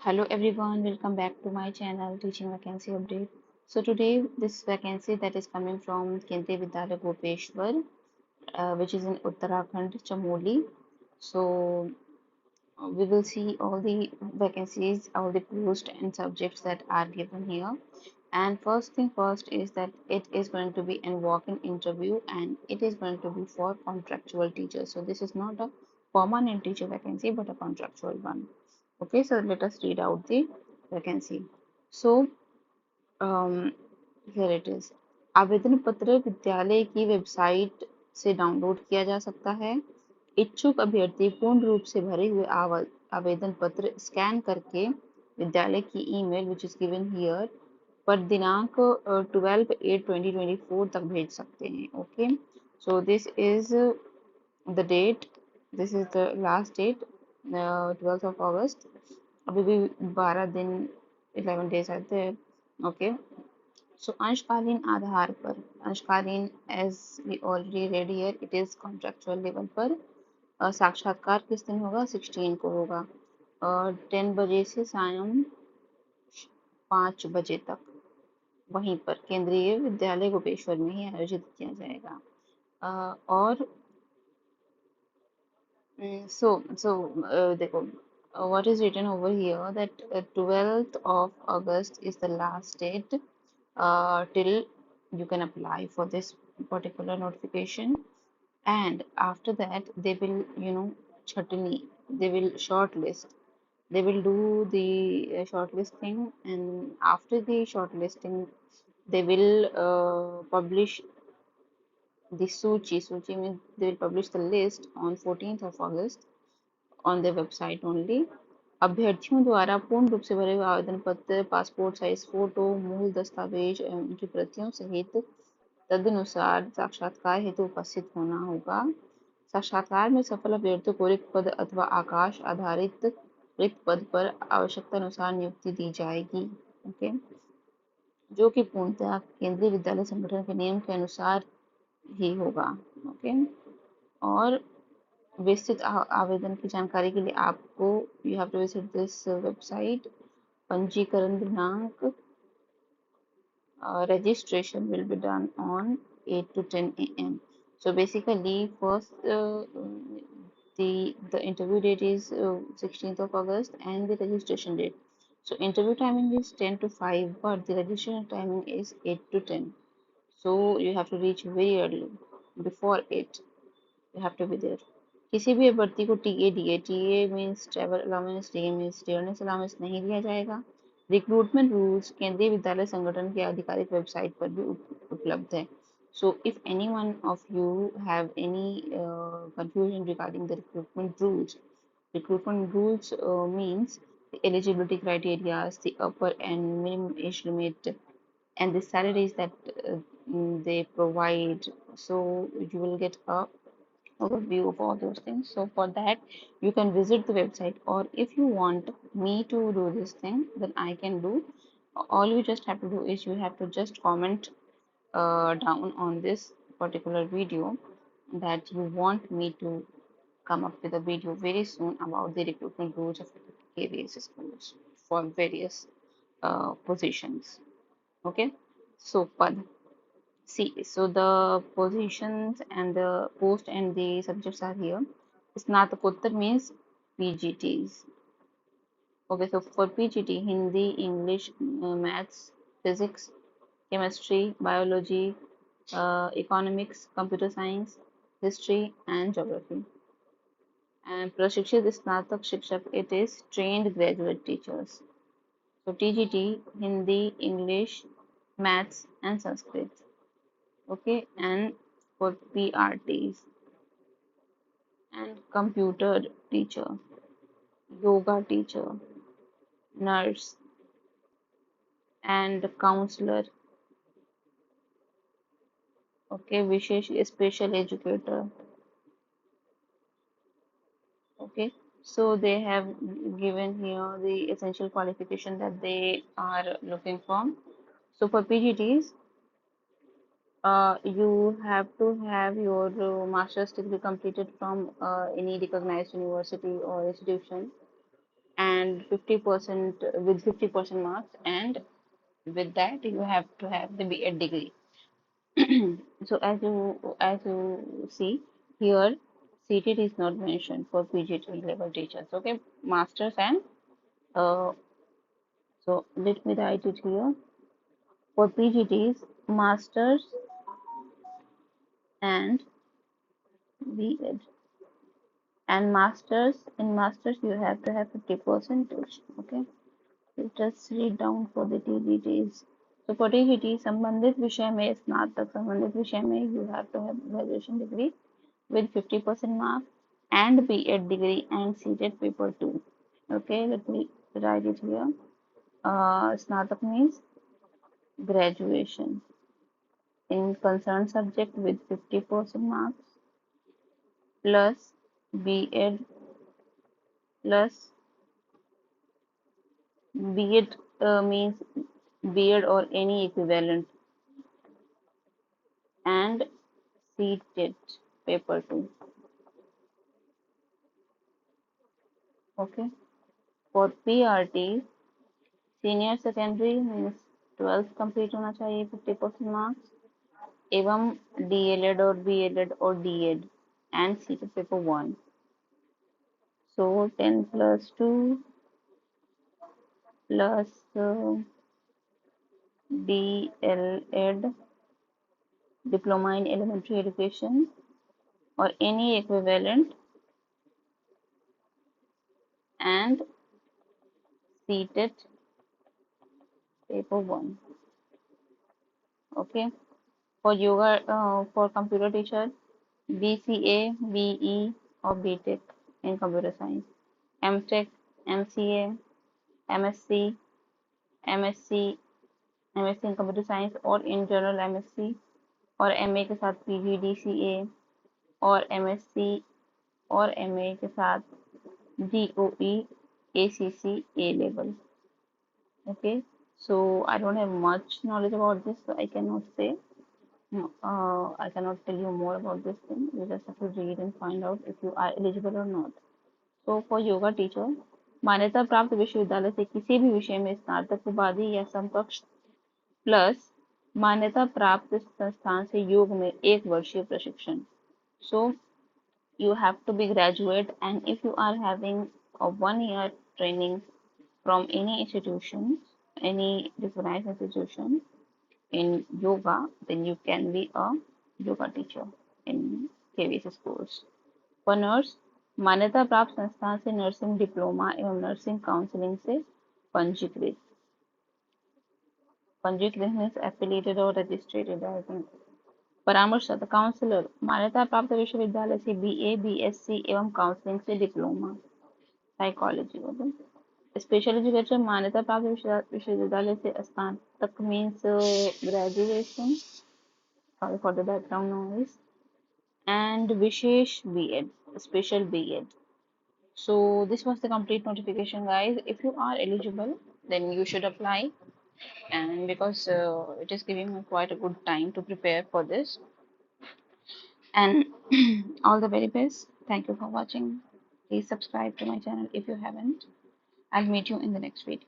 Hello everyone, welcome back to my channel Teaching Vacancy Update. So today this vacancy that is coming from Kendriya Vidyalaya Gopeshwar, which is in Uttarakhand, Chamoli. So we will see all the vacancies, all the posts and subjects that are given here. And first thing first is that it is going to be a walk-in interview and it is going to be for contractual teachers. So this is not a permanent teacher vacancy but a contractual one. Okay, so let us read out the vacancy. So um, here it is. आवेदन पत्र विद्यालय की website से download किया जा सकता है। इच्छुक अभ्यर्थी पूर्ण रूप से भरे हुए आवेदन पत्र स्कैन करके विद्यालय की email which is given here पर दिनांक 12/8/2024 तक भेज सकते हैं। Okay, so this is the date, this is the last date, 12 अभी भी 12 दिन 11 days are there. Okay, so अंशकालीन आधार पर, अंशकालीन as we already read here, it is contractual level पर। साक्षात्कार किस दिन होगा? 16 को होगा और 10 बजे से सायं 5 बजे तक वहीं पर केंद्रीय विद्यालय गोपेश्वर में ही आयोजित किया जाएगा। और देखो, what is written over here that 12th of August is the last date till you can apply for this particular notification, and after that they will, chutney, they will shortlist, they will do the shortlisting, and after the shortlisting they will publish the Suchi means they will publish the list on 14th of August on their website only. अभ्यर्थियों द्वारा पूर्ण रूप से भरे हुए आवेदन पत्र, passport size photo, मूल दस्तावेज एवं उनकी प्रतियों सहित तदनुसार साक्षात्कार हेतु उपस्थित होना होगा। साक्षात्कार में सफल अभ्यर्थियों को रिक्त पद अथवा आकाश आधारित रिक्त पद पर आवश्यकता अनुसार नियुक्ति दी जाएगी। ओके, जो कि पूर्णतः केंद्रीय विद्यालय संगठन के नियम के अनुसार ही होगा। ओके, और विस्तृत आवेदन की जानकारी के लिए आपको you have to visit this website. पंजीकरण दिनांक, registration will be done on 8 to 10 a.m. So basically first the interview date is 16th of August and the registration date. So interview timing is 10 to 5 but the registration timing is 8 to 10. So you have to reach very early, before 8 you have to be there. किसी भी अभ्यर्थी को TA means travel allowance, DA means dearness allowance नहीं दिया जाएगा। Recruitment rules केंद्रीय विद्यालय संगठन की आधिकारिक वेबसाइट पर भी उपलब्ध है। So if any one of you have any confusion regarding the recruitment rules means the eligibility criteria, the upper and minimum age limit, and the salaries that they provide. So you will get a overview of all those things. So for that you can visit the website, or if you want me to do this thing then I can do. All you just have to do is you have to just comment down on this particular video that you want me to come up with a video very soon about the recruitment rules of KVS schools for various positions. Okay, so Pad, see, so the positions and the post and the subjects are here. Snatakotter means PGTs. Okay, so for PGT, Hindi, English, maths, physics, chemistry, biology, economics, computer science, history, and geography. And Prashikshit Snatak Shikshak, it is trained graduate teachers. So TGT, Hindi, English, maths, and Sanskrit. Okay, and for PRTs and computer teacher, yoga teacher, nurse, and counselor. Okay, Vishesh special educator. Okay, so they have given here the essential qualification that they are looking for. So for PGTs, you have to have your master's degree completed from any recognized university or institution. and 50% with 50% marks, and with that you have to have the B.Ed degree. So as you see here, CTET is not mentioned for PGT level teachers. Okay, masters and uh, so let me write it here. For PGTs, masters and B.Ed, and masters, in masters you have to have 50%. Okay, let us read down for the TGTs. So for TGT, संबंधित विषय में स्नातक, संबंधित विषय में you have to have graduation degree with 50% mark and B.Ed degree and CTET paper 2. Okay, let me write it here. Snatak means graduation in concerned subject with 50% marks plus B.Ed plus B.Ed means B.Ed or any equivalent and CTET paper 2. Okay, for PRT, senior secondary means 12th complete होना चाहिए 50% marks एवं DLED or BLED or DED and CTET paper 1. So 10 plus 2 plus DLED, diploma in elementary education or any equivalent, and CTET paper 1. Okay, for yoga, for computer teacher, BCA, BE or BTech in computer science, MTech, MCA, MSc, MSc, MSc in computer science और in general MSc और MA के साथ PGDCA और MSc और MA के साथ DOE ACC A level. Okay, so I don't have much knowledge about this, so I cannot say. No, I cannot tell you more about this thing. You just have to read and find out if you are eligible or not. So for yoga teacher, मान्यता प्राप्त विश्वविद्यालय से किसी भी विषय में स्नातक उपाधि या समकक्ष प्लस मान्यता प्राप्त संस्थान से योग में 1 वर्षीय प्रशिक्षण. So you have to be graduate, and if you are having a 1 year training from any institution, any recognized institution in yoga, then you can be a yoga teacher in KVS schools. For nurse, मान्यता प्राप्त संस्थान से nursing diploma एवं nursing counselling से पंजीकृत. पंजीकृत means affiliated और registrated. I think. परामर्शदाता काउंसलर, मान्यता प्राप्त विश्वविद्यालय से BA BSc एवं काउंसलिंग से diploma psychology. Okay. Special educator, मान्यता प्राप्त विश्वविद्यालय से स्नातक means graduation. Sorry for the background noise. And Vishesh B.Ed, special B.Ed. So this was the complete notification, guys. If you are eligible, then you should apply, and because it is giving me quite a good time to prepare for this. And all the very best. Thank you for watching. Please subscribe to my channel if you haven't. I'll meet you in the next video.